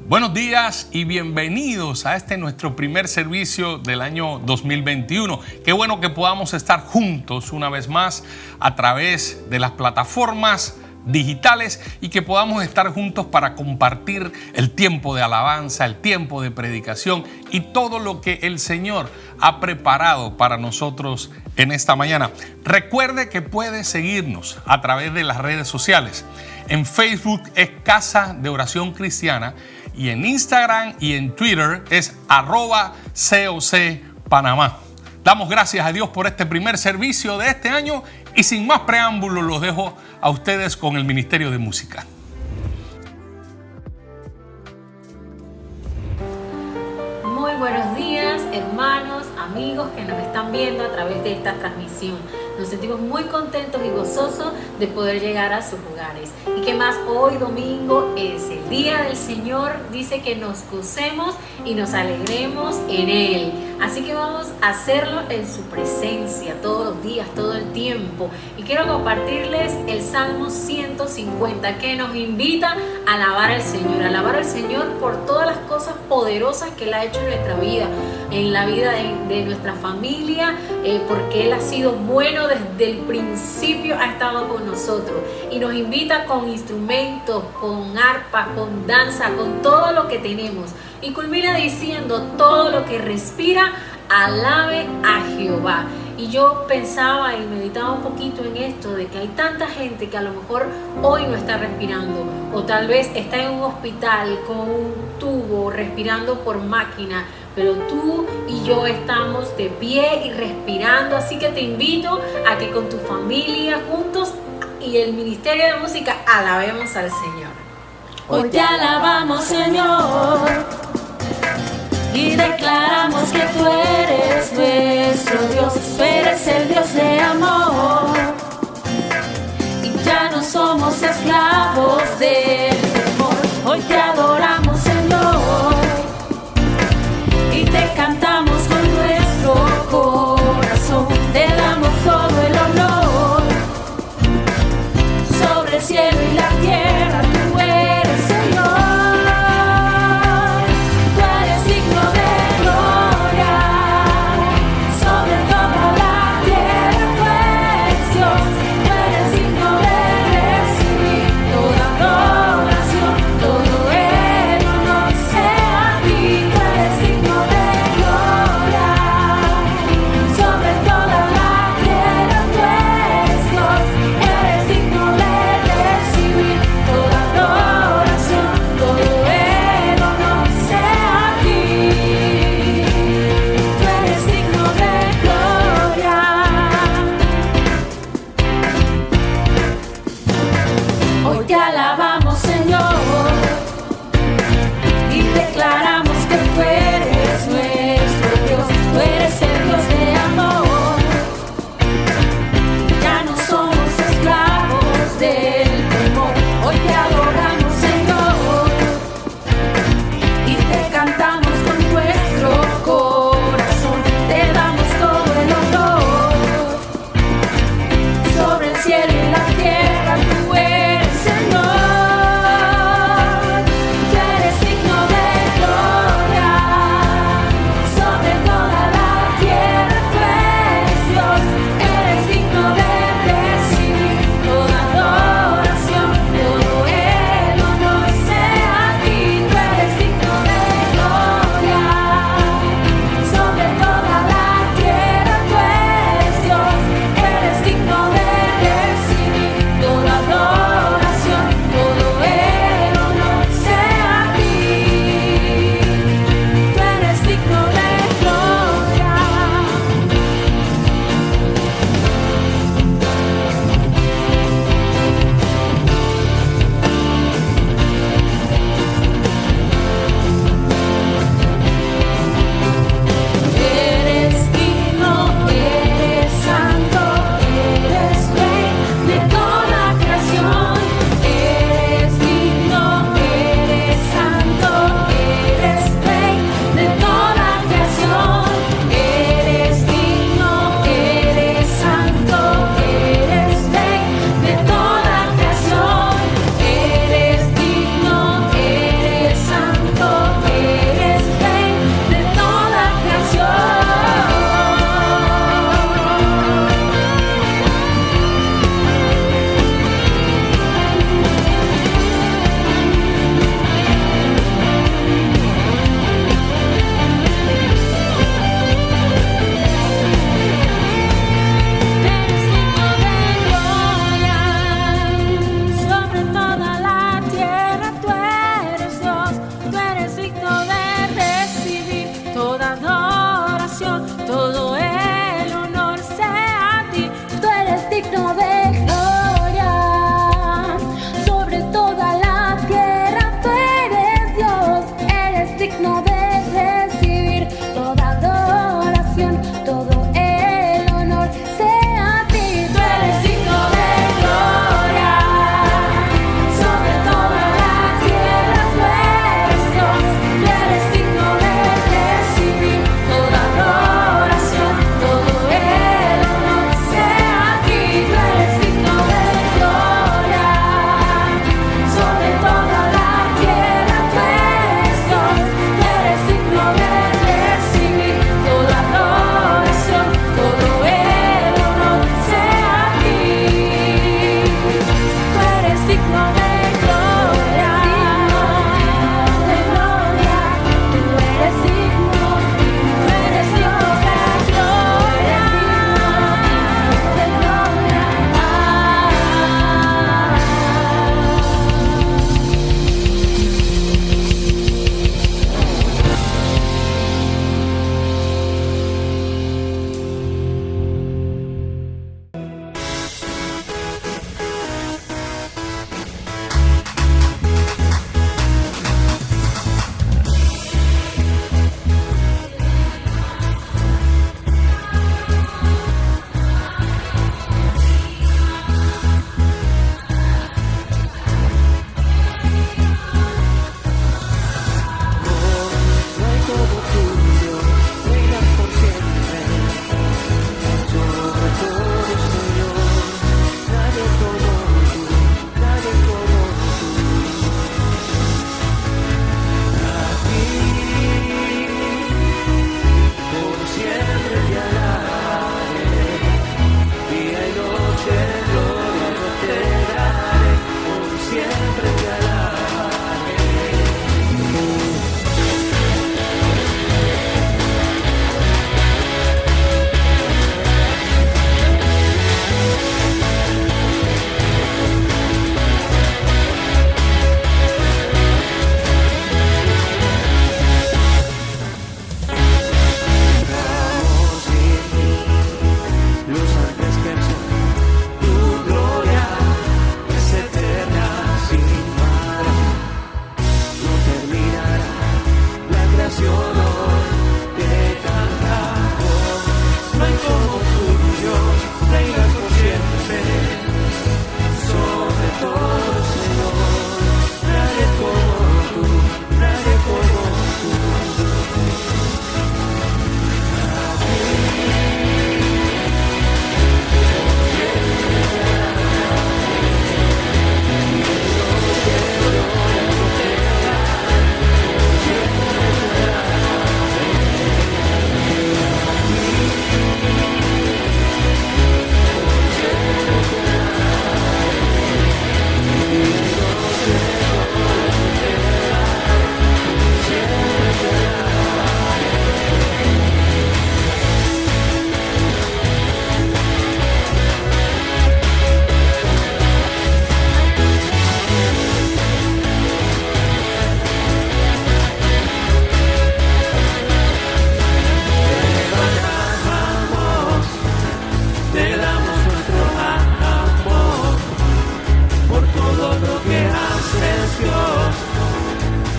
Buenos días y bienvenidos a este nuestro primer servicio del año 2021. Qué bueno que podamos estar juntos una vez más a través de las plataformas digitales y que podamos estar juntos para compartir el tiempo de alabanza, el tiempo de predicación y todo lo que el Señor ha preparado para nosotros en esta mañana. Recuerde que puede seguirnos a través de las redes sociales. En Facebook es Casa de Oración Cristiana y en Instagram y en Twitter es @COC Panamá. Damos gracias a Dios por este primer servicio de este año y sin más preámbulos los dejo a ustedes con el Ministerio de Música. Muy buenos días, hermanos, amigos que nos están viendo a través de esta transmisión. Nos sentimos muy contentos y gozosos de poder llegar a sus hogares. Y que más, hoy domingo es el Día del Señor. Dice que nos gocemos y nos alegremos en Él. Así que vamos a hacerlo en su presencia todos los días, todo el tiempo. Y quiero compartirles el Salmo 150 que nos invita a alabar al Señor. Alabar al Señor por todas las cosas poderosas que Él ha hecho en nuestra vida, en la vida de nuestra familia, porque Él ha sido bueno desde el principio, ha estado con nosotros. Y nos invita con instrumentos, con arpa, con danza, con todo lo que tenemos. Y culmina diciendo: todo lo que respira, alabe a Jehová. Y yo pensaba y meditaba un poquito en esto, de que hay tanta gente que a lo mejor hoy no está respirando, o tal vez está en un hospital con un tubo respirando por máquina, pero tú y yo estamos de pie y respirando. Así que te invito a que con tu familia juntos y el Ministerio de Música alabemos al Señor. Hoy te alabamos, Señor, y declaramos que tú eres nuestro Dios. Tú eres el Dios de amor, y ya no somos esclavos del temor. Hoy te adoramos, Señor, y te cantamos con nuestro corazón. Te damos todo el honor sobre el cielo y la tierra. Tú eres Señor. Tú eres digno de gloria sobre toda la tierra. Tú eres Dios. Tú eres digno de recibir toda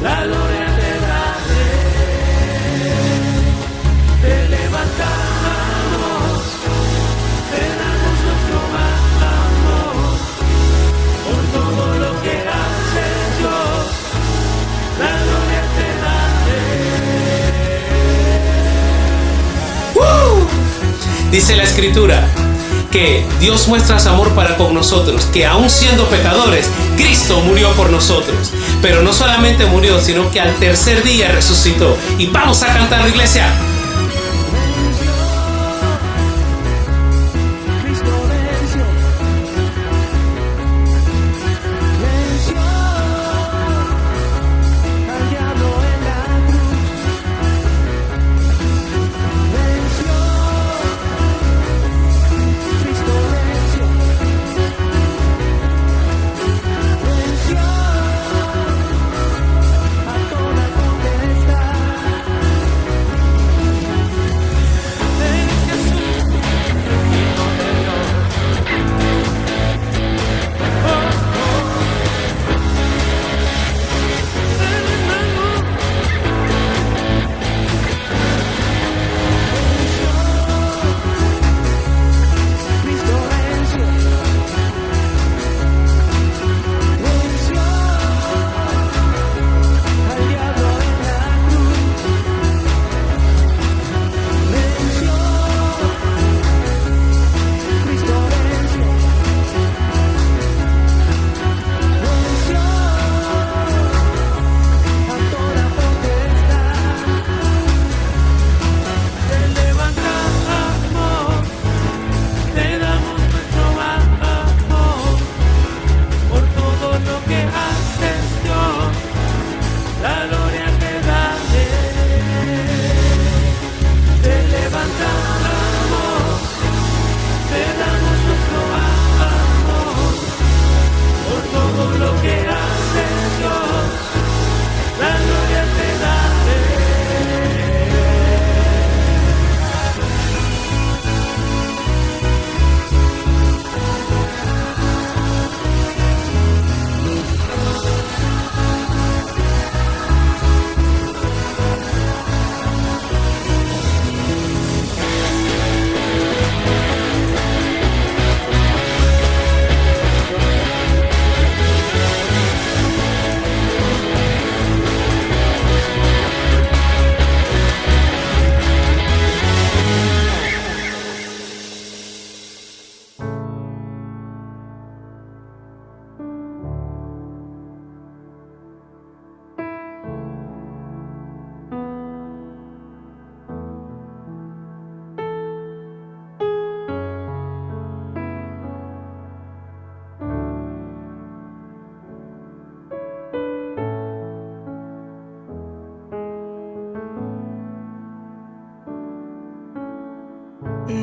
la gloria te daré. Te levantamos, te damos nuestro amor por todo lo que haces, Dios, la gloria te daré. Dice la Escritura que Dios muestra su amor para con nosotros, que aún siendo pecadores, Cristo murió por nosotros. Pero no solamente murió, sino que al tercer día resucitó. Y vamos a cantar, la iglesia.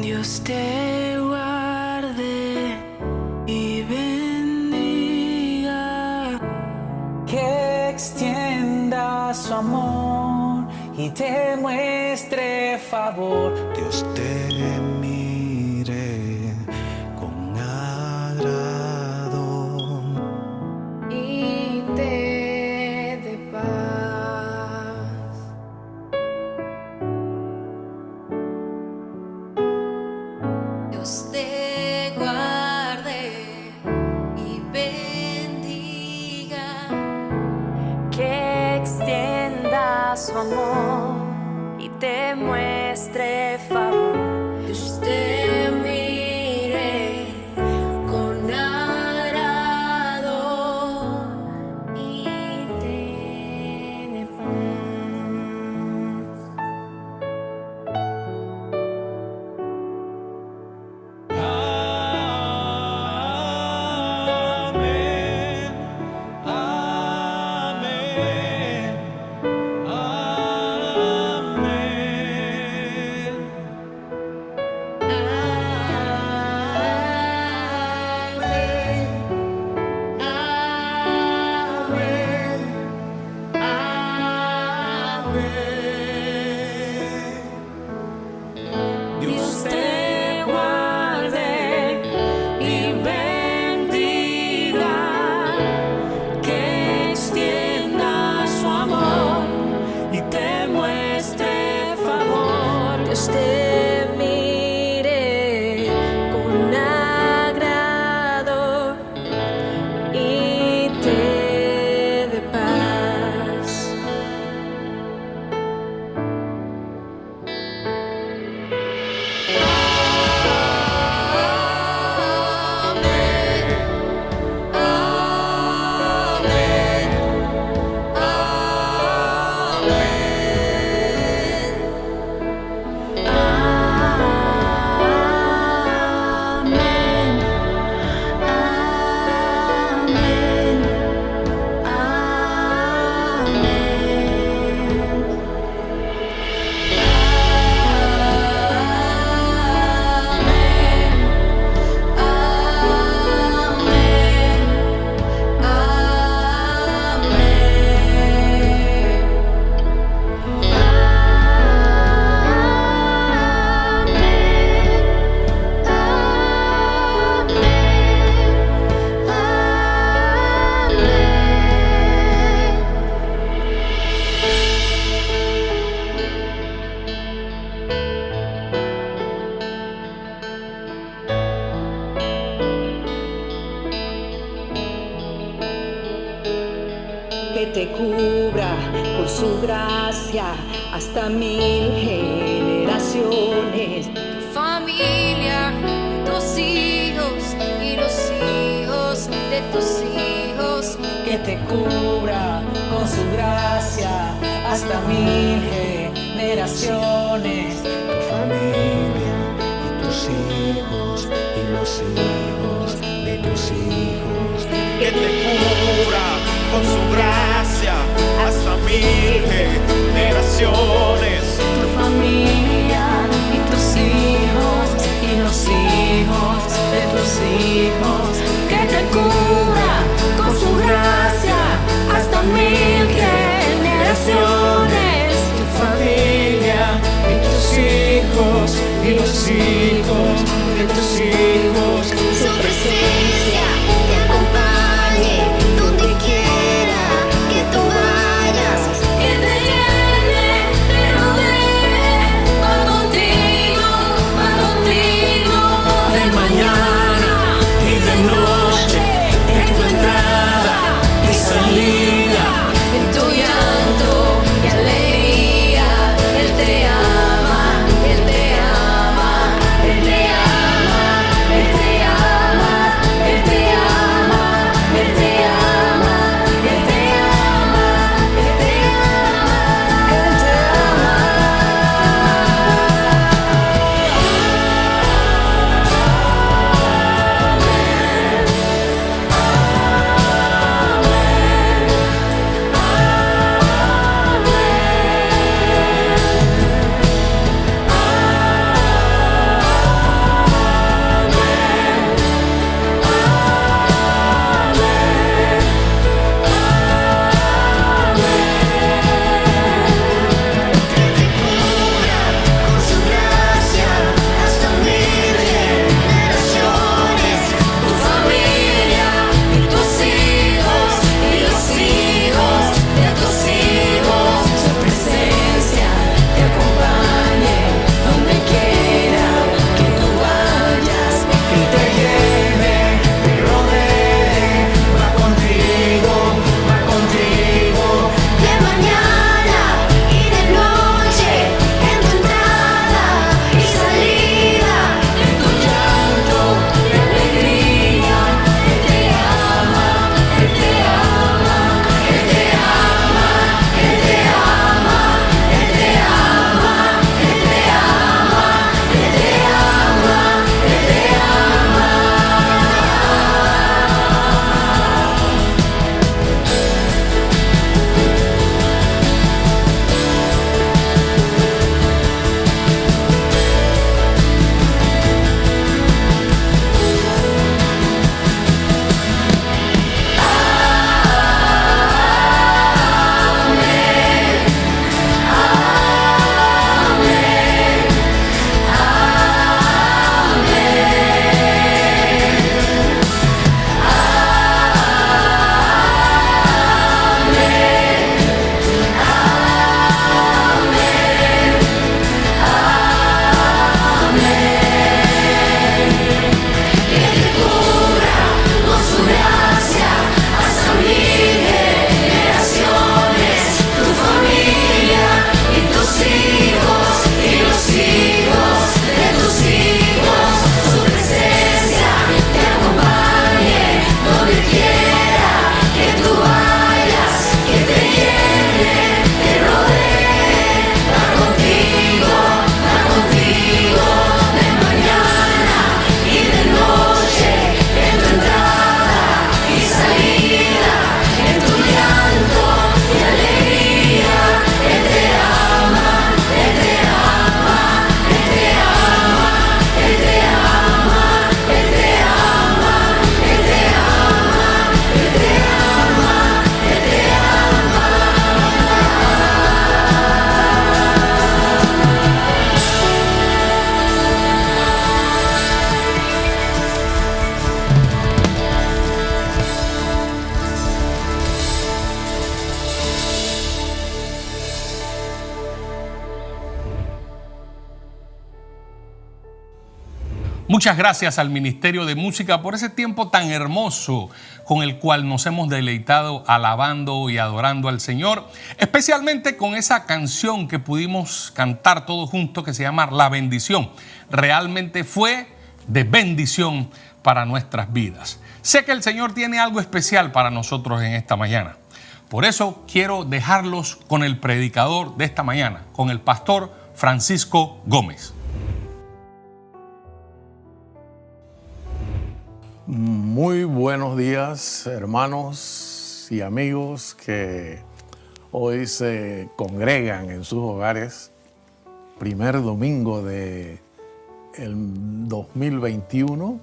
Dios te guarde y bendiga, que extienda su amor y te muestre favor. Dios te mire con agrado y te dé paz. Dios te guarde y bendiga, que extienda su amor y te muestre favor. Dios te mire con agrado y te dé Amén, amén, amén. cubra con su gracia hasta 1000 generaciones. Tu familia, tus hijos y los hijos de tus hijos. Que te cubra con su gracia hasta 1000 generaciones. tu familia y tus hijos y los hijos de tus hijos. Que te cubra con su gracia hasta 1000 generaciones. Tu familia y tus hijos y los hijos de tus hijos. Que te cubra con su gracia hasta 1000 generaciones. Tu familia y tus hijos y los hijos de tus hijos. Su presencia te acompañe donde quiera que tú vayas. Que te llene, te rodee, va contigo, De mañana y de noche, en tu entrada y salida. en tu llanto y alegría. Él te ama, Él te ama, Él te ama. Muchas gracias al Ministerio de Música por ese tiempo tan hermoso con el cual nos hemos deleitado alabando y adorando al Señor, especialmente con esa canción que pudimos cantar todos juntos que se llama La Bendición. Realmente fue de bendición para nuestras vidas. Sé que el Señor tiene algo especial para nosotros en esta mañana. Por eso quiero dejarlos con el predicador de esta mañana, con el pastor Francisco Gómez. Muy buenos días, hermanos y amigos que hoy se congregan en sus hogares. Primer domingo del 2021.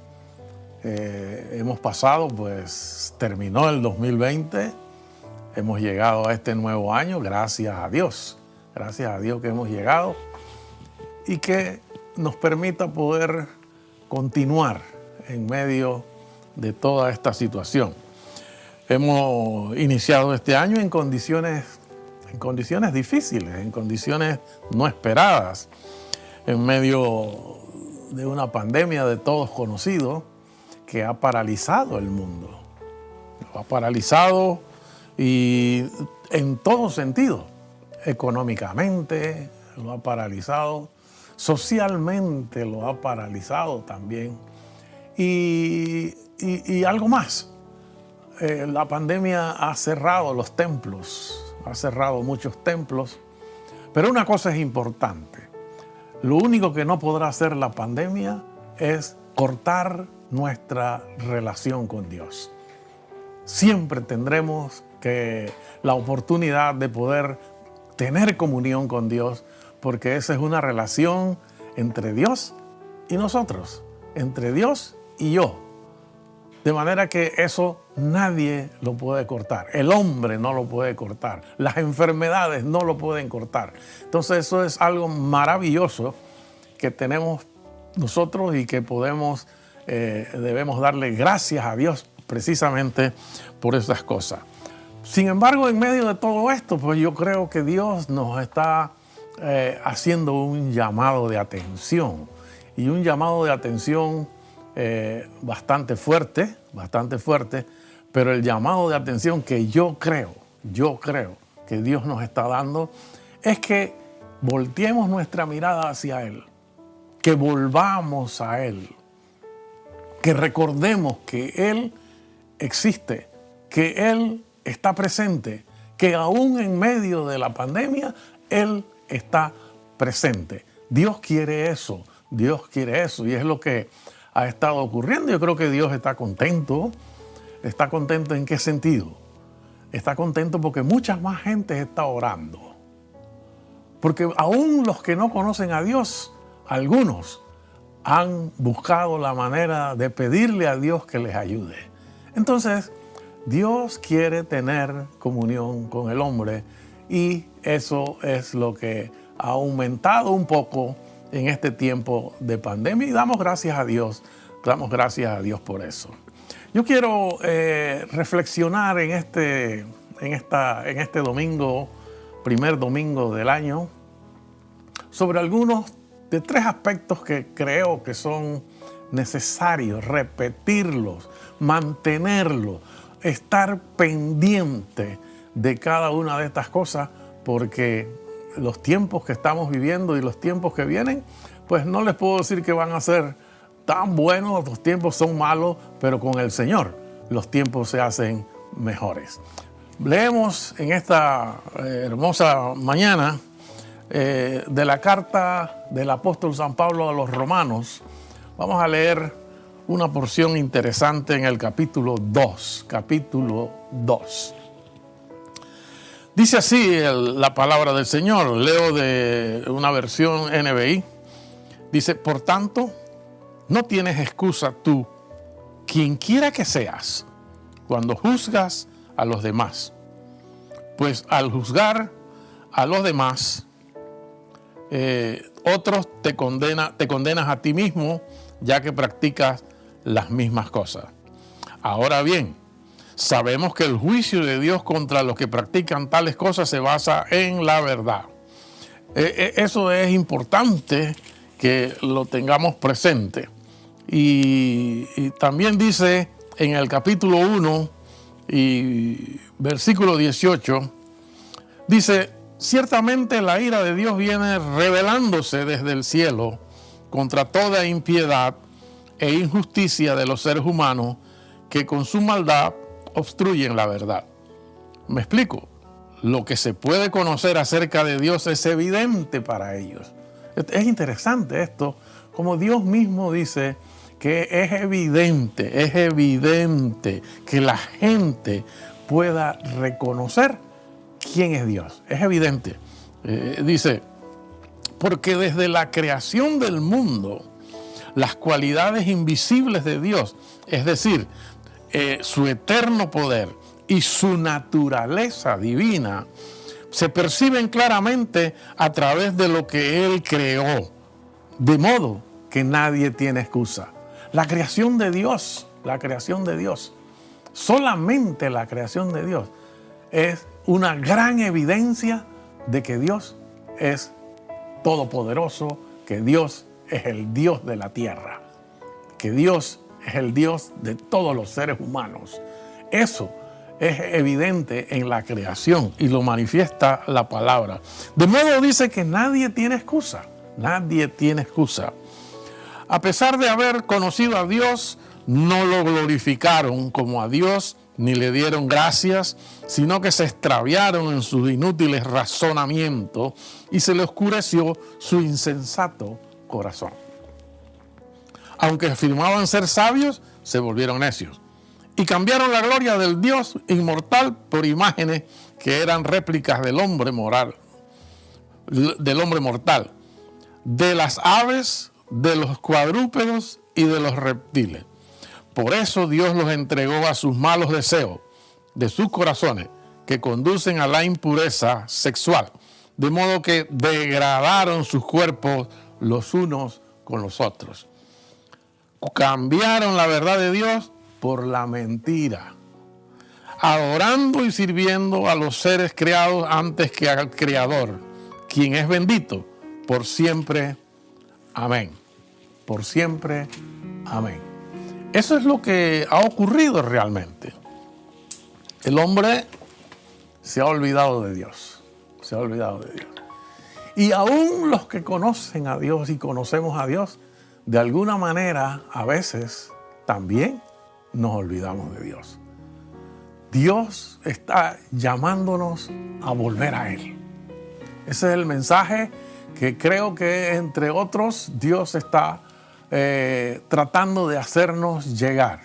Hemos pasado, pues terminó el 2020. Hemos llegado a este nuevo año, gracias a Dios. Gracias a Dios que hemos llegado y que nos permita poder continuar en medio de toda esta situación. Hemos iniciado este año en condiciones difíciles, en condiciones no esperadas, en medio de una pandemia de todos conocidos que ha paralizado el mundo. Lo ha paralizado y en todo sentido, económicamente lo ha paralizado, socialmente lo ha paralizado también. Y algo más, la pandemia ha cerrado los templos, ha cerrado muchos templos, pero una cosa es importante, lo único que no podrá hacer la pandemia es cortar nuestra relación con Dios. Siempre tendremos la oportunidad de poder tener comunión con Dios, porque esa es una relación entre Dios y nosotros, entre Dios y yo. De manera que eso nadie lo puede cortar. El hombre no lo puede cortar. Las enfermedades no lo pueden cortar. Entonces eso es algo maravilloso que tenemos nosotros y que debemos darle gracias a Dios precisamente por esas cosas. Sin embargo, en medio de todo esto, pues yo creo que Dios nos está haciendo un llamado de atención. Y un llamado de atención bastante fuerte, pero el llamado de atención que yo creo que Dios nos está dando es que volteemos nuestra mirada hacia Él, que volvamos a Él, que recordemos que Él existe, que Él está presente, que aún en medio de la pandemia Él está presente. Dios quiere eso y es lo que ha estado ocurriendo. Yo creo que Dios está contento. ¿Está contento en qué sentido? Está contento porque mucha más gente está orando. Porque aún los que no conocen a Dios, algunos han buscado la manera de pedirle a Dios que les ayude. Entonces, Dios quiere tener comunión con el hombre y eso es lo que ha aumentado un poco en este tiempo de pandemia y damos gracias a Dios por eso. Yo quiero reflexionar en este domingo, primer domingo del año, sobre algunos de 3 aspectos que creo que son necesarios, repetirlos, mantenerlos, estar pendiente de cada una de estas cosas, porque los tiempos que estamos viviendo y los tiempos que vienen, pues no les puedo decir que van a ser tan buenos, los tiempos son malos, pero con el Señor los tiempos se hacen mejores. Leemos en esta hermosa mañana de la carta del apóstol San Pablo a los Romanos. Vamos a leer una porción interesante en el capítulo 2. Dice así la palabra del Señor. Leo de una versión NBI. Dice, por tanto, no tienes excusa tú, quien quiera que seas, cuando juzgas a los demás. Pues al juzgar a los demás, otros te condenas a ti mismo, ya que practicas las mismas cosas. Ahora bien, sabemos que el juicio de Dios contra los que practican tales cosas se basa en la verdad. Eso es importante que lo tengamos presente. Y también dice en el capítulo 1 y versículo 18, dice: ciertamente la ira de Dios viene revelándose desde el cielo contra toda impiedad e injusticia de los seres humanos que con su maldad obstruyen la verdad. ¿Me explico? Lo que se puede conocer acerca de Dios es evidente para ellos. Es interesante esto, como Dios mismo dice que es evidente que la gente pueda reconocer quién es Dios. Es evidente. Dice, porque desde la creación del mundo, las cualidades invisibles de Dios, es decir, su eterno poder y su naturaleza divina, se perciben claramente a través de lo que Él creó, de modo que nadie tiene excusa. La creación de Dios, solamente la creación de Dios es una gran evidencia de que Dios es todopoderoso, que Dios es el Dios de la tierra, que Dios es el Dios de todos los seres humanos. Eso es evidente en la creación y lo manifiesta la palabra. De modo dice que nadie tiene excusa, nadie tiene excusa. A pesar de haber conocido a Dios, no lo glorificaron como a Dios, ni le dieron gracias, sino que se extraviaron en sus inútiles razonamientos y se le oscureció su insensato corazón. Aunque afirmaban ser sabios, se volvieron necios y cambiaron la gloria del Dios inmortal por imágenes que eran réplicas del hombre mortal, de las aves, de los cuadrúpedos y de los reptiles. Por eso Dios los entregó a sus malos deseos de sus corazones, que conducen a la impureza sexual, de modo que degradaron sus cuerpos los unos con los otros. Cambiaron la verdad de Dios por la mentira, adorando y sirviendo a los seres creados antes que al Creador, quien es bendito por siempre. Amén. Por siempre. Amén. Eso es lo que ha ocurrido realmente. El hombre se ha olvidado de Dios. Se ha olvidado de Dios. Y aún los que conocen a Dios y conocemos a Dios, de alguna manera, a veces, también nos olvidamos de Dios. Dios está llamándonos a volver a Él. Ese es el mensaje que creo que, entre otros, Dios está tratando de hacernos llegar.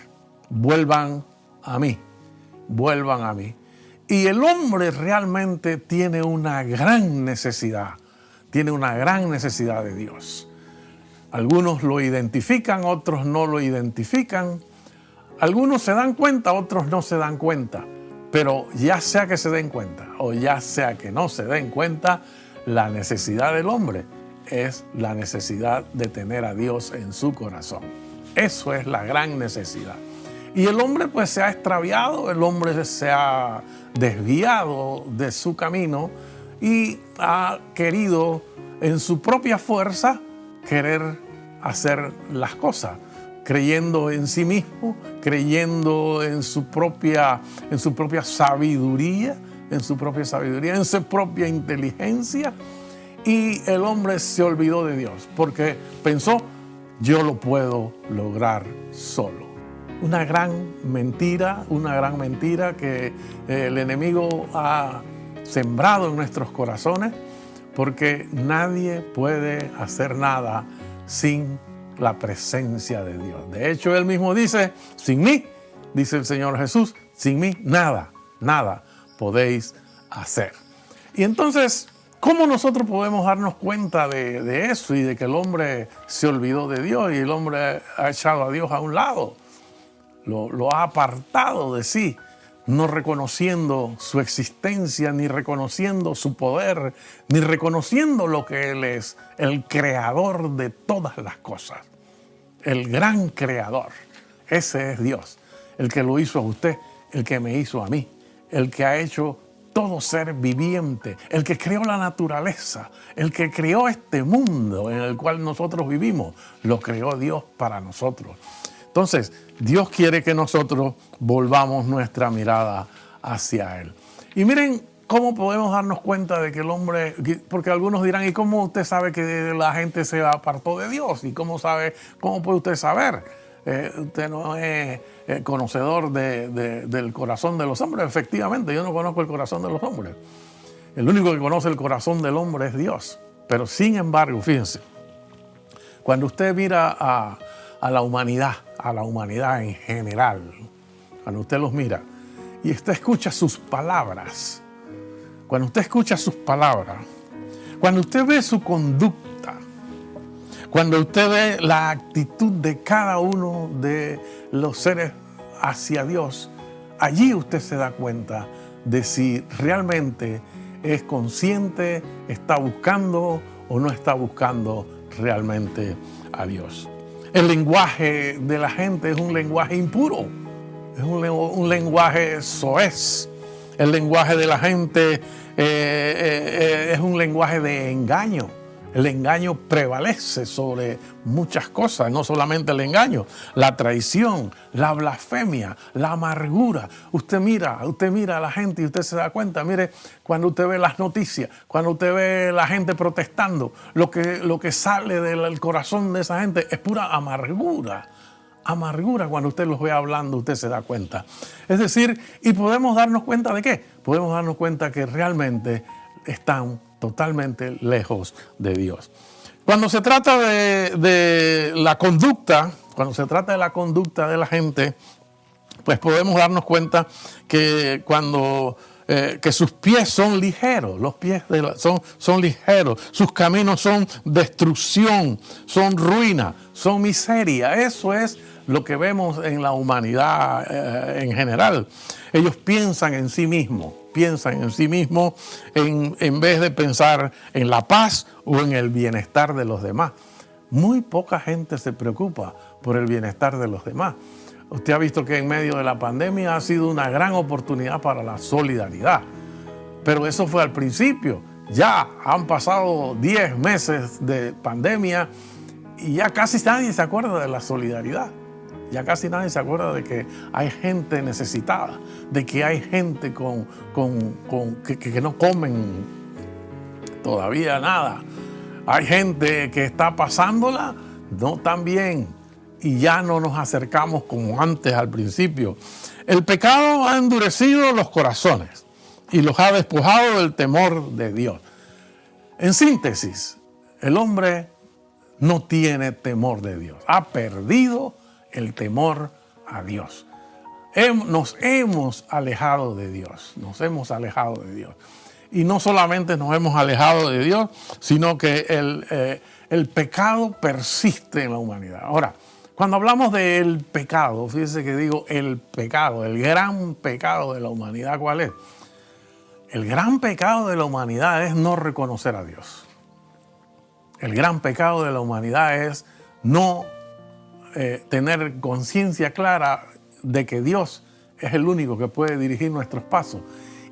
Vuelvan a mí, vuelvan a mí. Y el hombre realmente tiene una gran necesidad de Dios. Algunos lo identifican, otros no lo identifican. Algunos se dan cuenta, otros no se dan cuenta. Pero ya sea que se den cuenta o ya sea que no se den cuenta, la necesidad del hombre es la necesidad de tener a Dios en su corazón. Eso es la gran necesidad. Y el hombre pues se ha extraviado, el hombre se ha desviado de su camino y ha querido en su propia fuerza querer hacer las cosas, creyendo en sí mismo, creyendo en su propia sabiduría, en su propia inteligencia. Y el hombre se olvidó de Dios porque pensó, yo lo puedo lograr solo. Una gran mentira que el enemigo ha sembrado en nuestros corazones, porque nadie puede hacer nada sin la presencia de Dios. De hecho, Él mismo dice, sin mí, dice el Señor Jesús, sin mí nada podéis hacer. Y entonces, ¿cómo nosotros podemos darnos cuenta de eso y de que el hombre se olvidó de Dios y el hombre ha echado a Dios a un lado? Lo ha apartado de sí, no reconociendo su existencia, ni reconociendo su poder, ni reconociendo lo que Él es, el creador de todas las cosas, el gran creador. Ese es Dios, el que lo hizo a usted, el que me hizo a mí, el que ha hecho todo ser viviente, el que creó la naturaleza, el que creó este mundo en el cual nosotros vivimos, lo creó Dios para nosotros. Entonces, Dios quiere que nosotros volvamos nuestra mirada hacia Él. Y miren cómo podemos darnos cuenta de que el hombre, porque algunos dirán, ¿y cómo usted sabe que la gente se apartó de Dios? ¿Y cómo puede usted saber? Usted no es conocedor del corazón de los hombres. Efectivamente, yo no conozco el corazón de los hombres. El único que conoce el corazón del hombre es Dios. Pero sin embargo, fíjense, cuando usted mira a la humanidad en general, cuando usted los mira y usted escucha sus palabras, cuando usted escucha sus palabras, cuando usted ve su conducta, cuando usted ve la actitud de cada uno de los seres hacia Dios, allí usted se da cuenta de si realmente es consciente, está buscando o no está buscando realmente a Dios. El lenguaje de la gente es un lenguaje impuro, es un lenguaje soez. El lenguaje de la gente es un lenguaje de engaño. El engaño prevalece sobre muchas cosas, no solamente el engaño, la traición, la blasfemia, la amargura. Usted mira a la gente y usted se da cuenta, mire, cuando usted ve las noticias, cuando usted ve la gente protestando, lo que sale del corazón de esa gente es pura amargura. Amargura, cuando usted los ve hablando, usted se da cuenta. Es decir, ¿y podemos darnos cuenta de qué? Podemos darnos cuenta que realmente están totalmente lejos de Dios. Cuando se trata de la conducta, de la gente, pues podemos darnos cuenta que que sus pies son ligeros, los pies son ligeros, sus caminos son destrucción, son ruina, son miseria. Eso es lo que vemos en la humanidad en general. Ellos piensan en sí mismos en vez de pensar en la paz o en el bienestar de los demás. Muy poca gente se preocupa por el bienestar de los demás. Usted ha visto que en medio de la pandemia ha sido una gran oportunidad para la solidaridad. Pero eso fue al principio. Ya han pasado 10 meses de pandemia y ya casi nadie se acuerda de la solidaridad. Ya casi nadie se acuerda de que hay gente necesitada, de que hay gente que no comen todavía nada. Hay gente que está pasándola no tan bien y ya no nos acercamos como antes al principio. El pecado ha endurecido los corazones y los ha despojado del temor de Dios. En síntesis, el hombre no tiene temor de Dios. Ha perdido el temor a Dios. Nos hemos alejado de Dios. Y no solamente nos hemos alejado de Dios, sino que el pecado persiste en la humanidad. Ahora, cuando hablamos del pecado, fíjense que digo el pecado, el gran pecado de la humanidad, ¿cuál es? El gran pecado de la humanidad es no reconocer a Dios. El gran pecado de la humanidad es no tener conciencia clara de que Dios es el único que puede dirigir nuestros pasos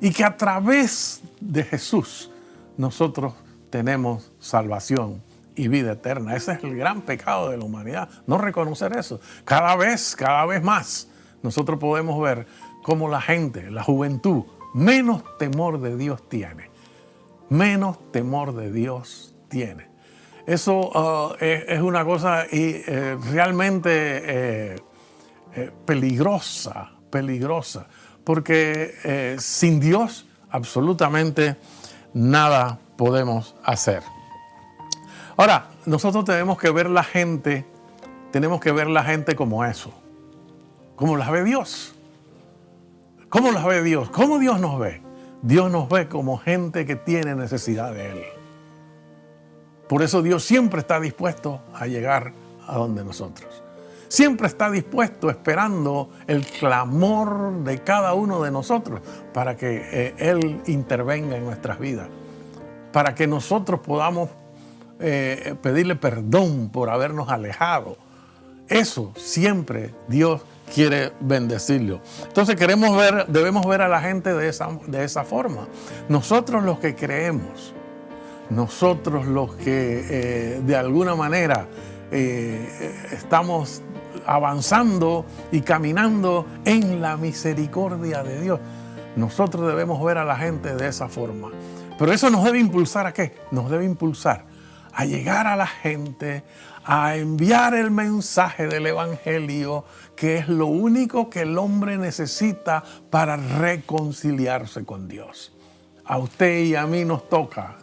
y que a través de Jesús nosotros tenemos salvación y vida eterna. Ese es el gran pecado de la humanidad, no reconocer eso. Cada vez más nosotros podemos ver cómo la gente, la juventud, menos temor de Dios tiene. Menos temor de Dios tiene. Eso es una cosa realmente peligrosa, porque sin Dios absolutamente nada podemos hacer. Ahora, nosotros tenemos que ver la gente como eso, como las ve Dios. ¿Cómo las ve Dios? ¿Cómo Dios nos ve? Dios nos ve como gente que tiene necesidad de Él. Por eso Dios siempre está dispuesto a llegar a donde nosotros. Siempre está dispuesto, esperando el clamor de cada uno de nosotros para que Él intervenga en nuestras vidas. Para que nosotros podamos pedirle perdón por habernos alejado. Eso siempre Dios quiere bendecirlo. Entonces debemos ver a la gente de esa forma. Nosotros los que creemos, nosotros los que de alguna manera estamos avanzando y caminando en la misericordia de Dios, nosotros debemos ver a la gente de esa forma. Pero eso nos debe impulsar ¿a qué? Nos debe impulsar a llegar a la gente, a enviar el mensaje del Evangelio, que es lo único que el hombre necesita para reconciliarse con Dios. A usted y a mí nos toca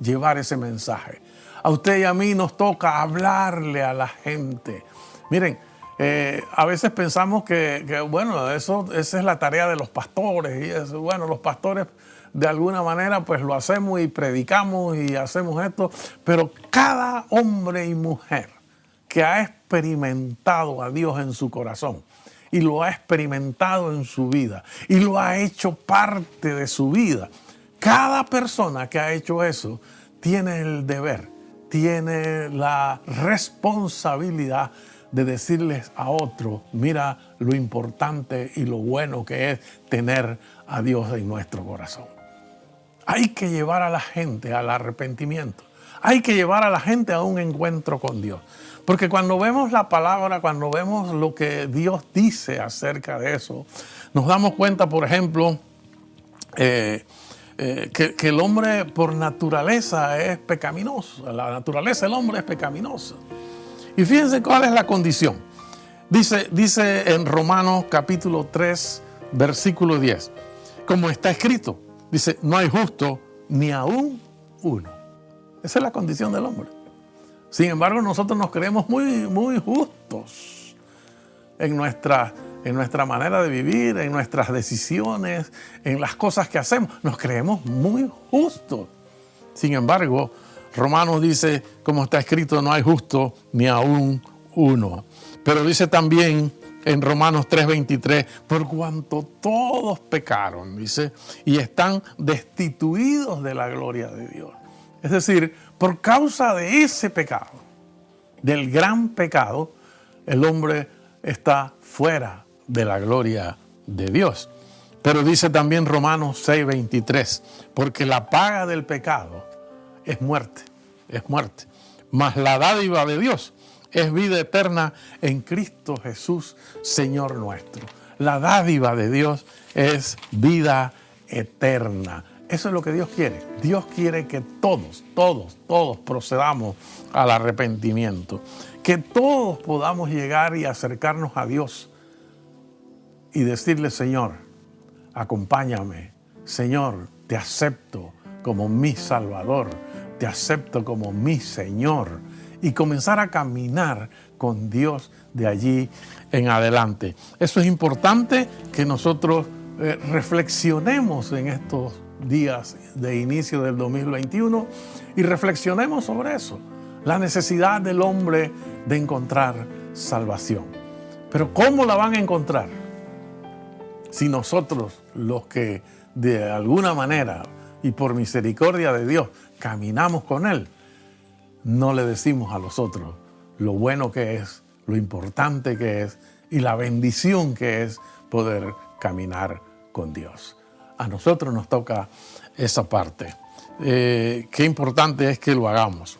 llevar ese mensaje. A usted y a mí nos toca hablarle a la gente. Miren, a veces pensamos que bueno, esa es la tarea de los pastores. Y eso, bueno, los pastores de alguna manera pues lo hacemos y predicamos y hacemos esto. Pero cada hombre y mujer que ha experimentado a Dios en su corazón y lo ha experimentado en su vida y lo ha hecho parte de su vida, cada persona que ha hecho eso tiene el deber, tiene la responsabilidad de decirles a otros, mira lo importante y lo bueno que es tener a Dios en nuestro corazón. Hay que llevar a la gente al arrepentimiento. Hay que llevar a la gente a un encuentro con Dios. Porque cuando vemos la palabra, cuando vemos lo que Dios dice acerca de eso, nos damos cuenta, por ejemplo, que el hombre por naturaleza es pecaminoso. La naturaleza del hombre es pecaminosa. Y fíjense cuál es la condición. Dice en Romanos capítulo 3, versículo 10, como está escrito, dice, no hay justo ni aún uno. Esa es la condición del hombre. Sin embargo, nosotros nos creemos muy, muy justos en nuestra manera de vivir, en nuestras decisiones, en las cosas que hacemos. Nos creemos muy justos. Sin embargo, Romanos dice, como está escrito, no hay justo ni aún uno. Pero dice también en Romanos 3:23, por cuanto todos pecaron, dice, y están destituidos de la gloria de Dios. Es decir, por causa de ese pecado, del gran pecado, el hombre está fuera de la gloria de Dios. Pero dice también Romanos 6:23, porque la paga del pecado es muerte, mas la dádiva de Dios es vida eterna en Cristo Jesús, Señor nuestro. La dádiva de Dios es vida eterna. Eso es lo que Dios quiere. Dios quiere que todos procedamos al arrepentimiento. Que todos podamos llegar y acercarnos a Dios y decirle, Señor, acompáñame. Señor, te acepto como mi Salvador. Te acepto como mi Señor. Y comenzar a caminar con Dios de allí en adelante. Eso es importante que nosotros reflexionemos en estos días de inicio del 2021 y reflexionemos sobre eso, la necesidad del hombre de encontrar salvación. Pero ¿cómo la van a encontrar? Si nosotros, los que de alguna manera y por misericordia de Dios caminamos con Él, no le decimos a los otros lo bueno que es, lo importante que es y la bendición que es poder caminar con Dios. A nosotros nos toca esa parte. Qué importante es que lo hagamos.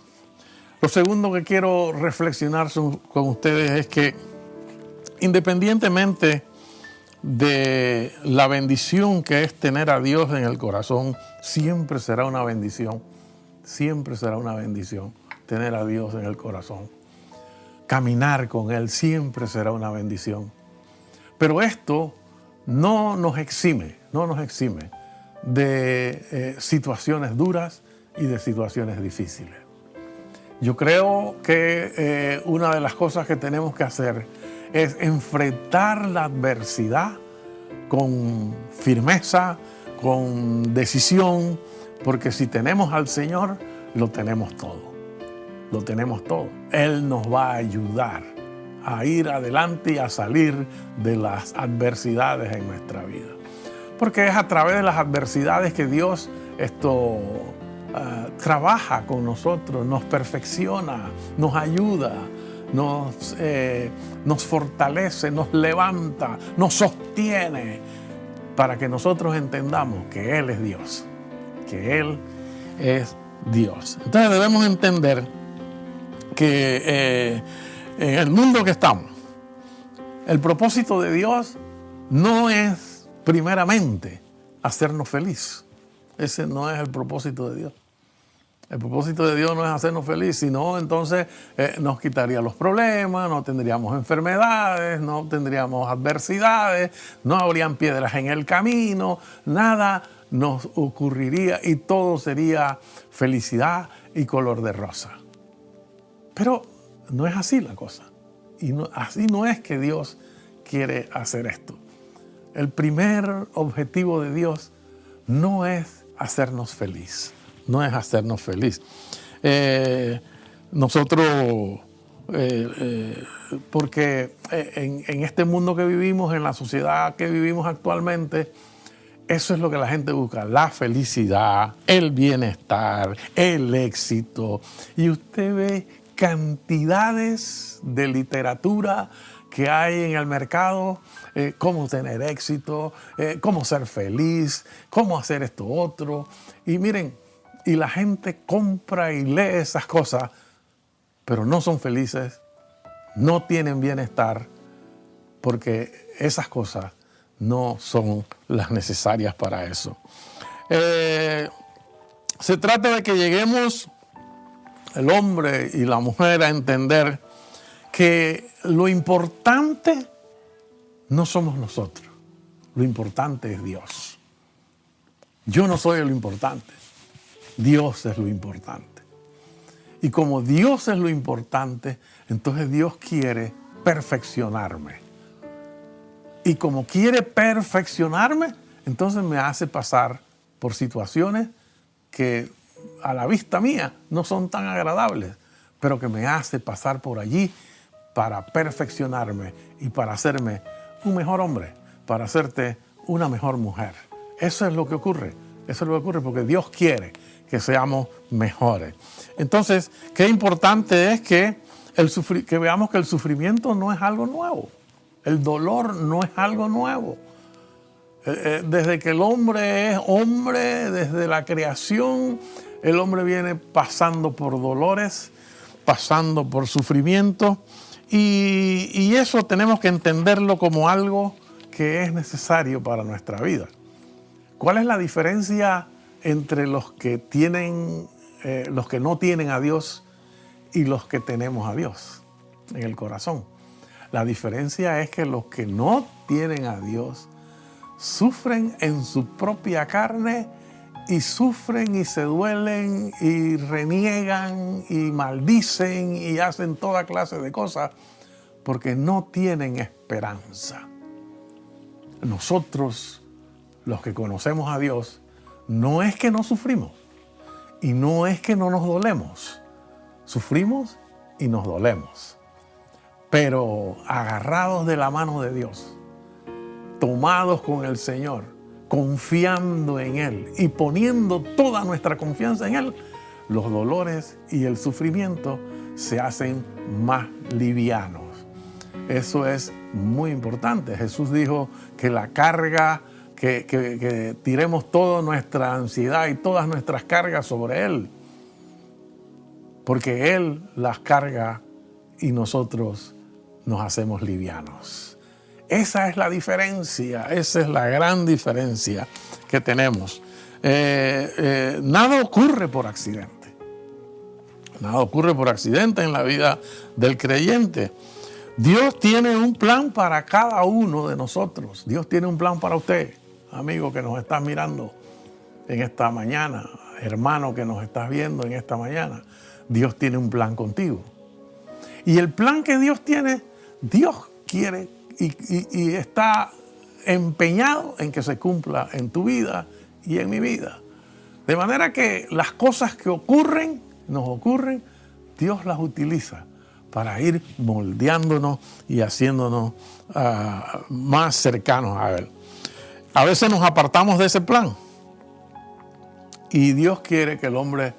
Lo segundo que quiero reflexionar con ustedes es que independientemente de la bendición que es tener a Dios en el corazón, siempre será una bendición. Siempre será una bendición tener a Dios en el corazón. Caminar con Él siempre será una bendición. Pero esto no nos exime de situaciones duras y de situaciones difíciles. Yo creo que una de las cosas que tenemos que hacer es enfrentar la adversidad con firmeza, con decisión, porque si tenemos al Señor, lo tenemos todo. Lo tenemos todo. Él nos va a ayudar a ir adelante y a salir de las adversidades en nuestra vida. Porque es a través de las adversidades que Dios trabaja con nosotros, nos perfecciona, nos ayuda, nos fortalece, nos levanta, nos sostiene para que nosotros entendamos que Él es Dios, que Él es Dios. Entonces debemos entender que en el mundo que estamos, el propósito de Dios no es primeramente hacernos feliz. Ese no es el propósito de Dios. El propósito de Dios no es hacernos feliz, sino entonces nos quitaría los problemas, no tendríamos enfermedades, no tendríamos adversidades, no habrían piedras en el camino, nada nos ocurriría y todo sería felicidad y color de rosa. Pero no es así la cosa. Y así no es que Dios quiere hacer esto. El primer objetivo de Dios no es hacernos feliz. No es hacernos feliz. Nosotros, porque en este mundo que vivimos, en la sociedad que vivimos actualmente, eso es lo que la gente busca, la felicidad, el bienestar, el éxito. Y usted ve cantidades de literatura que hay en el mercado, cómo tener éxito, cómo ser feliz, cómo hacer esto otro. Y miren, y la gente compra y lee esas cosas, pero no son felices, no tienen bienestar, porque esas cosas no son las necesarias para eso. Se trata de que lleguemos, el hombre y la mujer, a entender que lo importante no somos nosotros, lo importante es Dios. Yo no soy lo importante, Dios es lo importante. Y como Dios es lo importante, entonces Dios quiere perfeccionarme. Y como quiere perfeccionarme, entonces me hace pasar por situaciones que a la vista mía no son tan agradables, pero que me hace pasar por allí para perfeccionarme y para hacerme un mejor hombre, para hacerte una mejor mujer. Eso es lo que ocurre. Eso es lo que ocurre porque Dios quiere que seamos mejores. Entonces, qué importante es que veamos que el sufrimiento no es algo nuevo. El dolor no es algo nuevo. Desde que el hombre es hombre, desde la creación, el hombre viene pasando por dolores, pasando por sufrimiento. Y eso tenemos que entenderlo como algo que es necesario para nuestra vida. ¿Cuál es la diferencia entre los que no tienen a Dios y los que tenemos a Dios en el corazón? La diferencia es que los que no tienen a Dios sufren en su propia carne y sufren y se duelen y reniegan y maldicen y hacen toda clase de cosas porque no tienen esperanza. Nosotros, los que conocemos a Dios, no es que no sufrimos y no es que no nos dolemos. Sufrimos y nos dolemos, pero agarrados de la mano de Dios, tomados con el Señor, confiando en Él y poniendo toda nuestra confianza en Él, los dolores y el sufrimiento se hacen más livianos. Eso es muy importante. Jesús dijo que la carga, que tiremos toda nuestra ansiedad y todas nuestras cargas sobre Él, porque Él las carga y nosotros nos hacemos livianos. Esa es la diferencia, esa es la gran diferencia que tenemos. Nada ocurre por accidente. Nada ocurre por accidente en la vida del creyente. Dios tiene un plan para cada uno de nosotros. Dios tiene un plan para usted, amigo que nos estás mirando en esta mañana, hermano que nos estás viendo en esta mañana. Dios tiene un plan contigo. Y el plan que Dios tiene, Dios quiere y está empeñado en que se cumpla en tu vida y en mi vida. De manera que las cosas que nos ocurren, Dios las utiliza para ir moldeándonos y haciéndonos más cercanos a Él. A veces nos apartamos de ese plan y Dios quiere que el hombre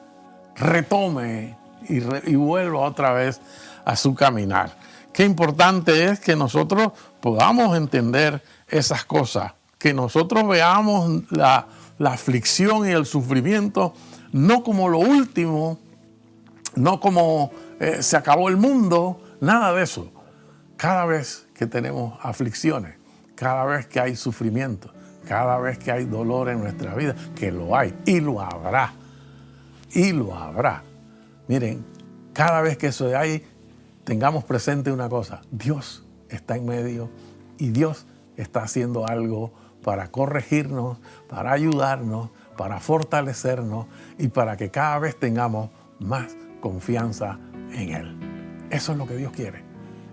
retome y vuelva otra vez a su caminar. Qué importante es que nosotros podamos entender esas cosas, que nosotros veamos la aflicción y el sufrimiento no como lo último, no como se acabó el mundo, nada de eso. Cada vez que tenemos aflicciones, cada vez que hay sufrimiento, cada vez que hay dolor en nuestra vida, que lo hay y lo habrá, Miren, cada vez que eso hay, tengamos presente una cosa: Dios está en medio y Dios está haciendo algo para corregirnos, para ayudarnos, para fortalecernos y para que cada vez tengamos más confianza en Él. Eso es lo que Dios quiere,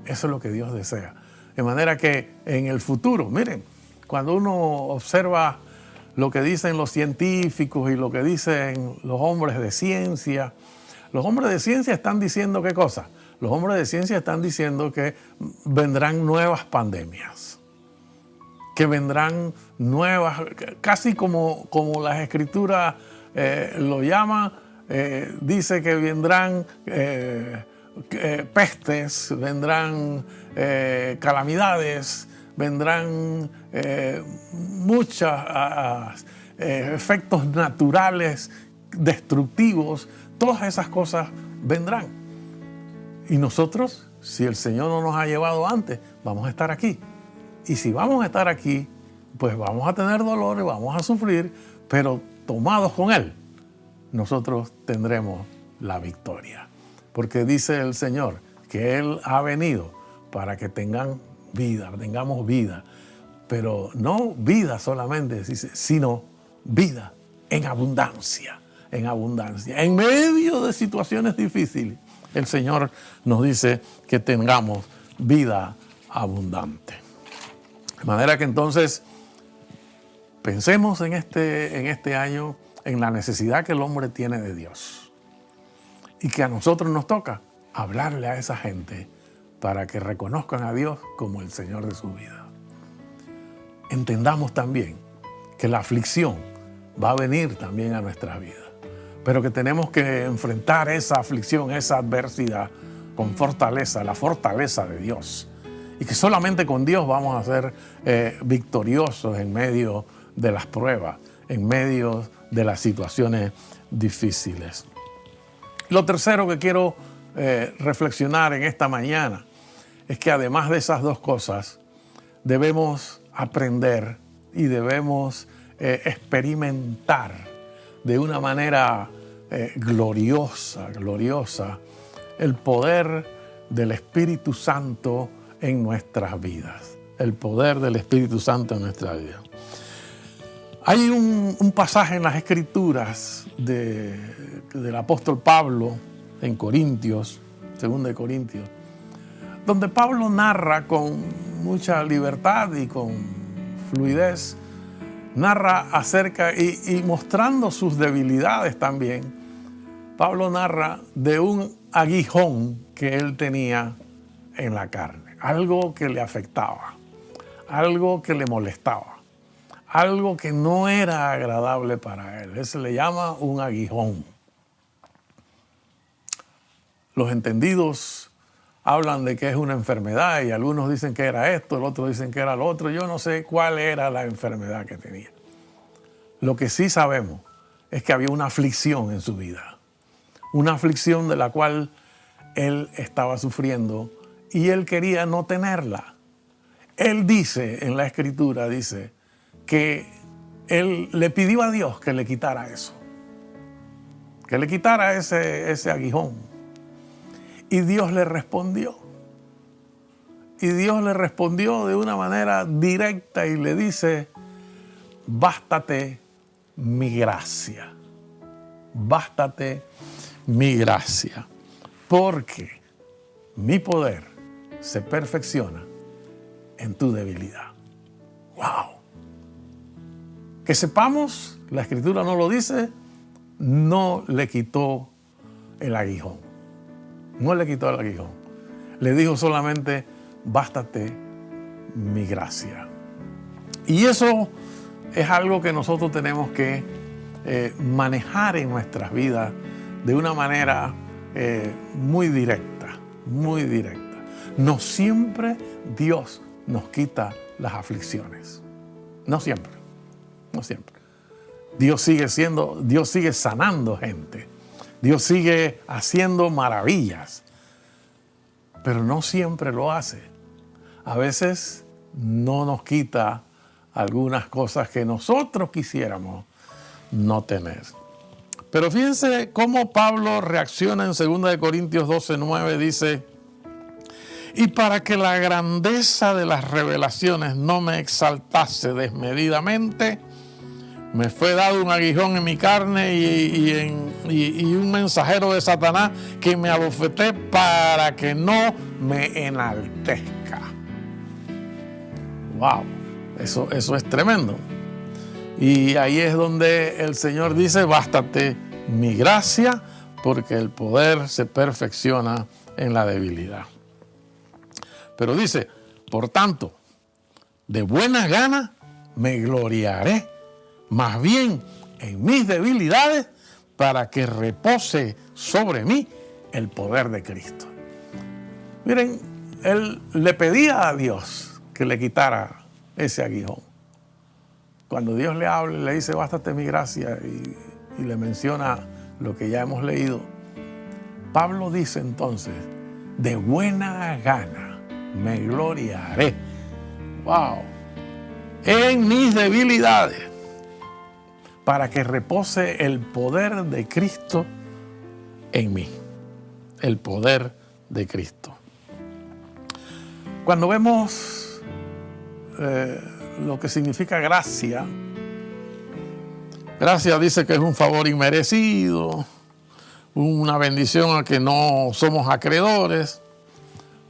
eso es lo que Dios desea. De manera que en el futuro, miren, cuando uno observa lo que dicen los científicos y lo que dicen los hombres de ciencia están diciendo ¿qué cosa? Los hombres de ciencia están diciendo que vendrán nuevas pandemias, que vendrán nuevas, casi como las escrituras lo llaman, dice que vendrán pestes, vendrán calamidades, vendrán muchos efectos naturales destructivos, todas esas cosas vendrán. Y nosotros, si el Señor no nos ha llevado antes, vamos a estar aquí. Y si vamos a estar aquí, pues vamos a tener dolores, vamos a sufrir, pero tomados con Él, nosotros tendremos la victoria. Porque dice el Señor que Él ha venido para que tengamos vida, pero no vida solamente, sino vida en abundancia, En medio de situaciones difíciles, el Señor nos dice que tengamos vida abundante. De manera que entonces pensemos en este año en la necesidad que el hombre tiene de Dios y que a nosotros nos toca hablarle a esa gente para que reconozcan a Dios como el Señor de su vida. Entendamos también que la aflicción va a venir también a nuestras vidas, pero que tenemos que enfrentar esa aflicción, esa adversidad con fortaleza, la fortaleza de Dios. Y que solamente con Dios vamos a ser victoriosos en medio de las pruebas, en medio de las situaciones difíciles. Lo tercero que quiero reflexionar en esta mañana es que además de esas dos cosas, debemos aprender y debemos experimentar de una manera gloriosa el poder del Espíritu Santo en nuestras vidas. El poder del Espíritu Santo en nuestras vidas. Hay un pasaje en las Escrituras del apóstol Pablo en Corintios, 2 Corintios, donde Pablo narra con mucha libertad y con fluidez, narra acerca y mostrando sus debilidades también. Pablo narra de un aguijón que él tenía en la carne, algo que le afectaba, algo que le molestaba, algo que no era agradable para él. Eso le llama un aguijón. Los entendidos hablan de que es una enfermedad y algunos dicen que era esto, el otro dicen que era lo otro. Yo no sé cuál era la enfermedad que tenía. Lo que sí sabemos es que había una aflicción en su vida, una aflicción de la cual él estaba sufriendo y él quería no tenerla. Él dice en la Escritura, dice que él le pidió a Dios que le quitara eso, que le quitara ese aguijón. Y Dios le respondió. Y Dios le respondió de una manera directa y le dice: bástate mi gracia. Bástate mi gracia. Porque mi poder se perfecciona en tu debilidad. ¡Wow! Que sepamos, la Escritura no lo dice, no le quitó el aguijón. No le quitó el aguijón. Le dijo solamente: bástate mi gracia. Y eso es algo que nosotros tenemos que manejar en nuestras vidas de una manera muy directa, muy directa. No siempre Dios nos quita las aflicciones. No siempre. No siempre. Dios sigue sanando gente. Dios sigue haciendo maravillas. Pero no siempre lo hace. A veces no nos quita algunas cosas que nosotros quisiéramos no tener. Pero fíjense cómo Pablo reacciona en 2 Corintios 12:9, dice: y para que la grandeza de las revelaciones no me exaltase desmedidamente, me fue dado un aguijón en mi carne y un mensajero de Satanás que me abofeté para que no me enaltezca. ¡Wow! Eso es tremendo. Y ahí es donde el Señor dice: bástate mi gracia, porque el poder se perfecciona en la debilidad. Pero dice: por tanto, de buena gana me gloriaré, más bien en mis debilidades, para que repose sobre mí el poder de Cristo. Miren, él le pedía a Dios que le quitara ese aguijón. Cuando Dios le habla y le dice: bástate mi gracia, y le menciona lo que ya hemos leído, Pablo dice entonces: de buena gana me gloriaré. ¡Wow! En mis debilidades, para que repose el poder de Cristo en mí. El poder de Cristo. Cuando vemos lo que significa gracia, gracia dice que es un favor inmerecido, una bendición a que no somos acreedores.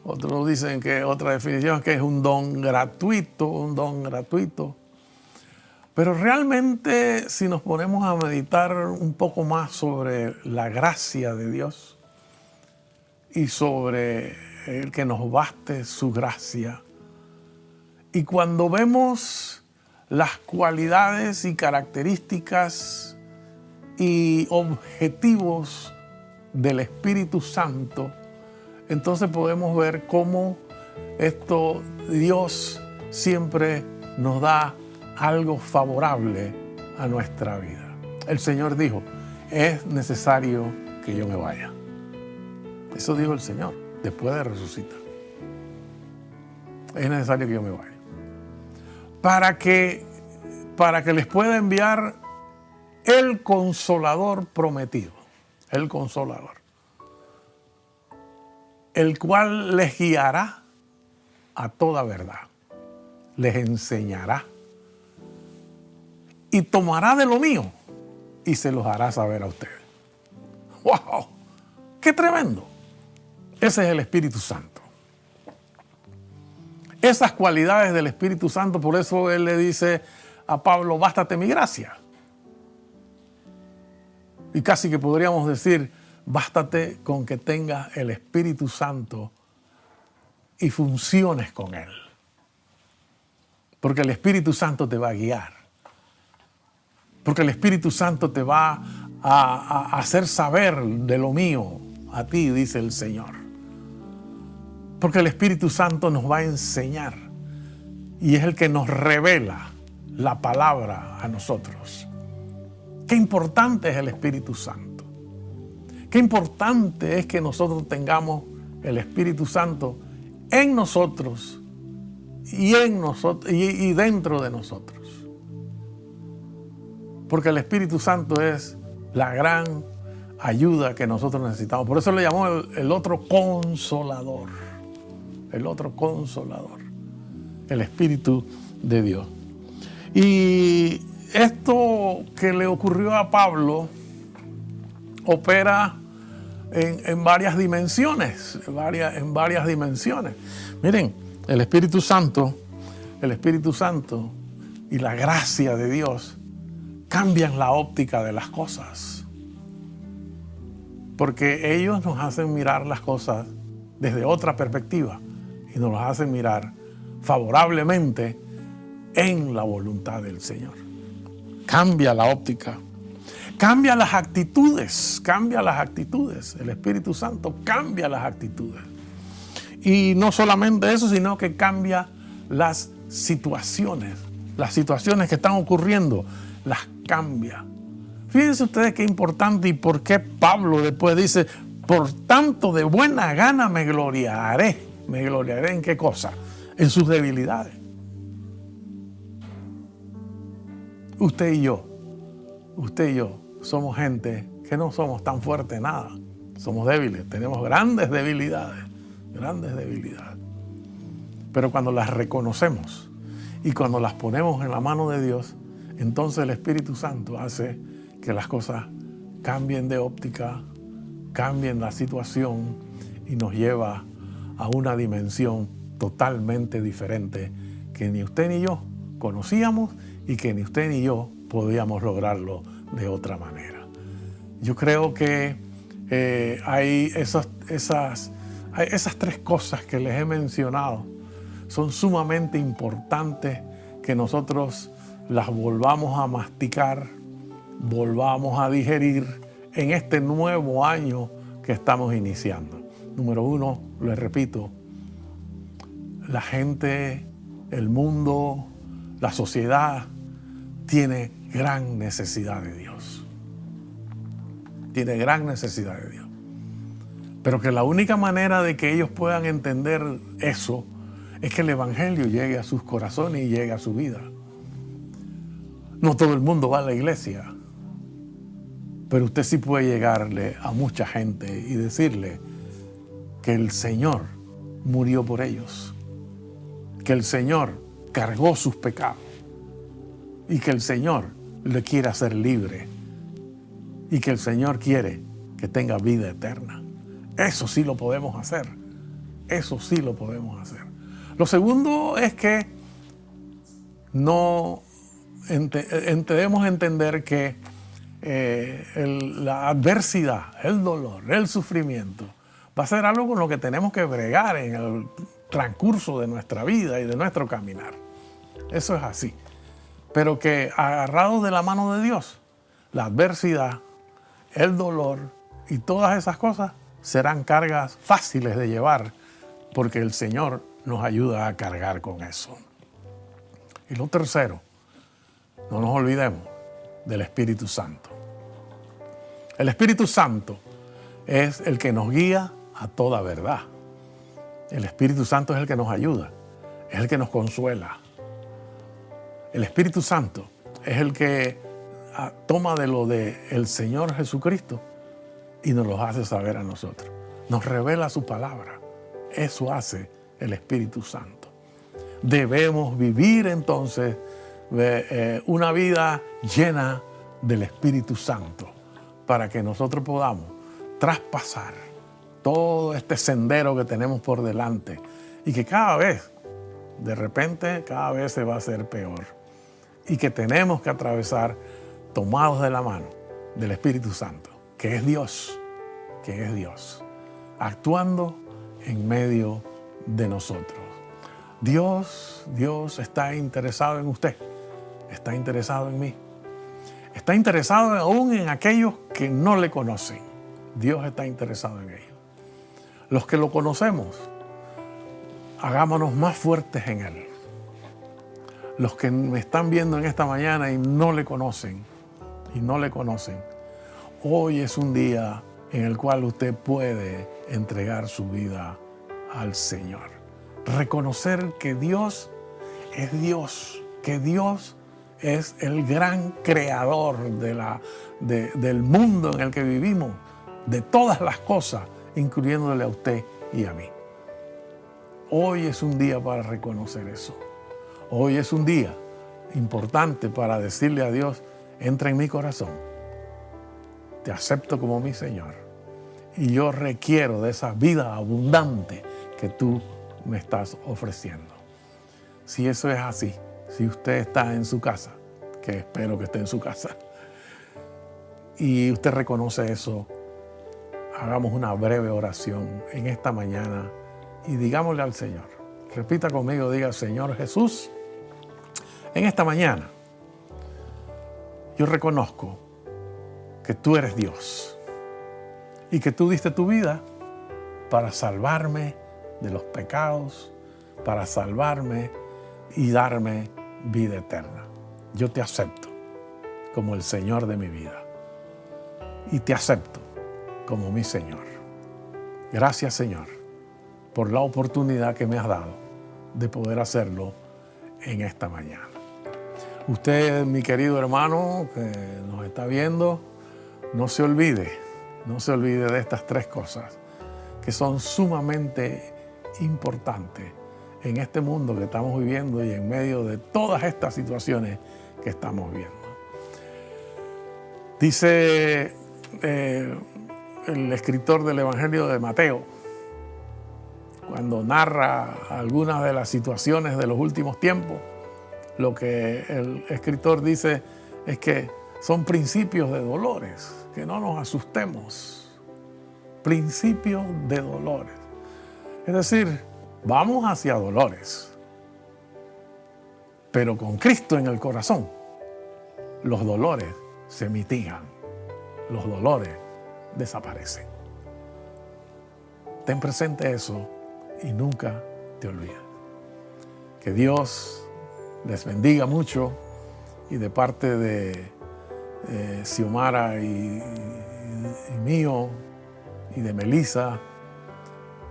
Otros dicen que otra definición es que es un don gratuito. Pero realmente, si nos ponemos a meditar un poco más sobre la gracia de Dios y sobre el que nos baste su gracia, y cuando vemos las cualidades y características y objetivos del Espíritu Santo, entonces podemos ver cómo Dios siempre nos da algo favorable a nuestra vida. El Señor dijo: es necesario que yo me vaya. Eso dijo el Señor después de resucitar. Es necesario que yo me vaya. Para que les pueda enviar el Consolador prometido. El Consolador. El cual les guiará a toda verdad. Les enseñará. Y tomará de lo mío y se los hará saber a ustedes. ¡Wow! ¡Qué tremendo! Ese es el Espíritu Santo. Esas cualidades del Espíritu Santo, por eso él le dice a Pablo: bástate mi gracia. Y casi que podríamos decir: bástate con que tengas el Espíritu Santo y funciones con él. Porque el Espíritu Santo te va a guiar. Porque el Espíritu Santo te va a hacer saber de lo mío a ti, dice el Señor. Porque el Espíritu Santo nos va a enseñar y es el que nos revela la palabra a nosotros. Qué importante es el Espíritu Santo. Qué importante es que nosotros tengamos el Espíritu Santo en nosotros y dentro de nosotros. Porque el Espíritu Santo es la gran ayuda que nosotros necesitamos. Por eso le llamó el otro consolador. El otro consolador. El Espíritu de Dios. Y esto que le ocurrió a Pablo opera en varias dimensiones. En varias dimensiones. Miren, el Espíritu Santo y la gracia de Dios cambian la óptica de las cosas. Porque ellos nos hacen mirar las cosas desde otra perspectiva y nos las hacen mirar favorablemente en la voluntad del Señor. Cambia la óptica. Cambia las actitudes. El Espíritu Santo cambia las actitudes. Y no solamente eso, sino que cambia las situaciones. Las situaciones que están ocurriendo, las cambia. Fíjense ustedes qué importante y por qué Pablo después dice, por tanto de buena gana me gloriaré. ¿Me gloriaré en qué cosa? En sus debilidades. Usted y yo somos gente que no somos tan fuertes en nada. Somos débiles, tenemos grandes debilidades. Pero cuando las reconocemos y cuando las ponemos en la mano de Dios, entonces el Espíritu Santo hace que las cosas cambien de óptica, cambien la situación y nos lleva a una dimensión totalmente diferente que ni usted ni yo conocíamos y que ni usted ni yo podíamos lograrlo de otra manera. Yo creo que hay esas tres cosas que les he mencionado. Son sumamente importantes que nosotros las volvamos a masticar, volvamos a digerir en este nuevo año que estamos iniciando. Número uno, les repito, la gente, el mundo, la sociedad tiene gran necesidad de Dios. Tiene gran necesidad de Dios. Pero que la única manera de que ellos puedan entender eso es que el Evangelio llegue a sus corazones y llegue a su vida. No todo el mundo va a la iglesia, pero usted sí puede llegarle a mucha gente y decirle que el Señor murió por ellos, que el Señor cargó sus pecados y que el Señor le quiere hacer libre y que el Señor quiere que tenga vida eterna. Eso sí lo podemos hacer. Eso sí lo podemos hacer. Lo segundo es que debemos entender que la adversidad, el dolor, el sufrimiento va a ser algo con lo que tenemos que bregar en el transcurso de nuestra vida y de nuestro caminar. Eso es así. Pero que agarrados de la mano de Dios, la adversidad, el dolor y todas esas cosas serán cargas fáciles de llevar porque el Señor nos ayuda a cargar con eso. Y lo tercero, no nos olvidemos del Espíritu Santo. El Espíritu Santo es el que nos guía a toda verdad. El Espíritu Santo es el que nos ayuda, es el que nos consuela. El Espíritu Santo es el que toma de lo del Señor Jesucristo y nos lo hace saber a nosotros. Nos revela su palabra. Eso hace el Espíritu Santo. Debemos vivir entonces una vida llena del Espíritu Santo para que nosotros podamos traspasar todo este sendero que tenemos por delante y que cada vez, de repente, cada vez se va a hacer peor y que tenemos que atravesar tomados de la mano del Espíritu Santo, que es Dios, actuando en medio de nosotros. Dios está interesado en usted, está interesado en mí, está interesado aún en aquellos que no le conocen. Dios está interesado en ellos. Los que lo conocemos, hagámonos más fuertes en Él. Los que me están viendo en esta mañana y no le conocen, hoy es un día en el cual usted puede entregar su vida al Señor. Reconocer que Dios es Dios, que Dios es el gran creador del mundo en el que vivimos, de todas las cosas, incluyéndole a usted y a mí. Hoy es un día para reconocer eso. Hoy es un día importante para decirle a Dios, entra en mi corazón, te acepto como mi Señor y yo requiero de esa vida abundante que tú me estás ofreciendo. Si eso es así, si usted está en su casa, que espero que esté en su casa, y usted reconoce eso, hagamos una breve oración en esta mañana y digámosle al Señor. Repita conmigo, diga, Señor Jesús, en esta mañana yo reconozco que tú eres Dios y que tú diste tu vida para salvarme de los pecados para salvarme y darme vida eterna. Yo te acepto como el Señor de mi vida y te acepto como mi Señor. Gracias, Señor, por la oportunidad que me has dado de poder hacerlo en esta mañana. Usted, mi querido hermano que nos está viendo, no se olvide de estas tres cosas que son sumamente importantes en este mundo que estamos viviendo y en medio de todas estas situaciones que estamos viendo. Dice el escritor del Evangelio de Mateo, cuando narra algunas de las situaciones de los últimos tiempos, lo que el escritor dice es que son principios de dolores, que no nos asustemos. Principios de dolores. Es decir, vamos hacia dolores, pero con Cristo en el corazón, los dolores se mitigan, los dolores desaparecen. Ten presente eso y nunca te olvides. Que Dios les bendiga mucho y de parte de Xiomara y mío y de Melissa,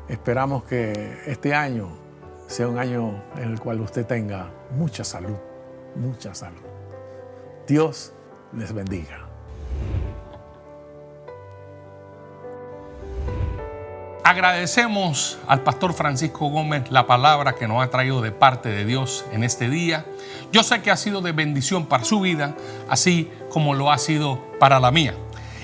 esperamos que este año sea un año en el cual usted tenga mucha salud, mucha salud. Dios les bendiga. Agradecemos al pastor Francisco Gómez la palabra que nos ha traído de parte de Dios en este día. Yo sé que ha sido de bendición para su vida, así como lo ha sido para la mía.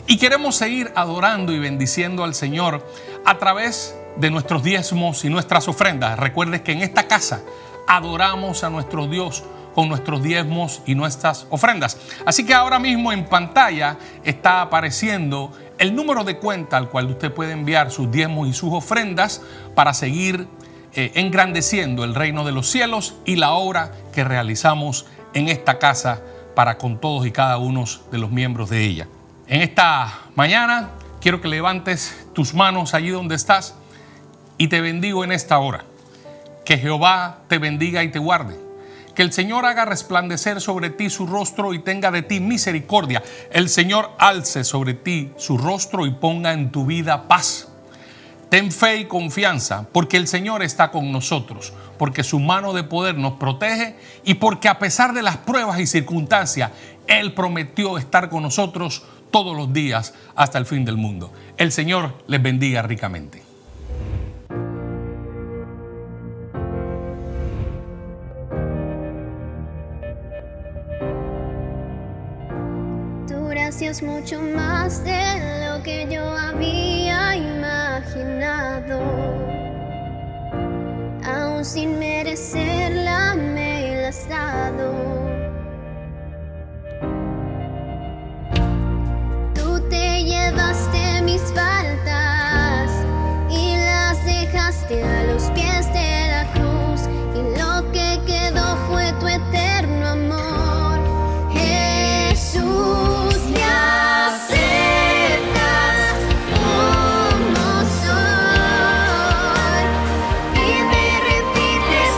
Y queremos seguir adorando y bendiciendo al Señor a través de nuestros diezmos y nuestras ofrendas. Recuerde que en esta casa adoramos a nuestro Dios con nuestros diezmos y nuestras ofrendas. Así que ahora mismo en pantalla está apareciendo el número de cuenta al cual usted puede enviar sus diezmos y sus ofrendas para seguir engrandeciendo el reino de los cielos y la obra que realizamos en esta casa para con todos y cada uno de los miembros de ella. En esta mañana quiero que levantes tus manos allí donde estás y te bendigo en esta hora. Que Jehová te bendiga y te guarde. Que el Señor haga resplandecer sobre ti su rostro y tenga de ti misericordia. El Señor alce sobre ti su rostro y ponga en tu vida paz. Ten fe y confianza, porque el Señor está con nosotros, porque su mano de poder nos protege y porque a pesar de las pruebas y circunstancias, Él prometió estar con nosotros todos los días hasta el fin del mundo. El Señor les bendiga ricamente. Gracias mucho más de lo que yo había imaginado. Aún sin merecerla me la has dado. Tú te llevaste mis faltas y las dejaste a los pies de la cruz, y lo que quedó fue tu eterno amor, Jesús. Repites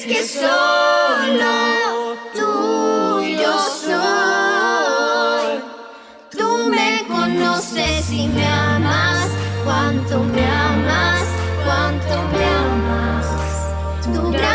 que solo tuyo soy. Tú me conoces y me amas, cuánto me amas, cuánto me amas. Tu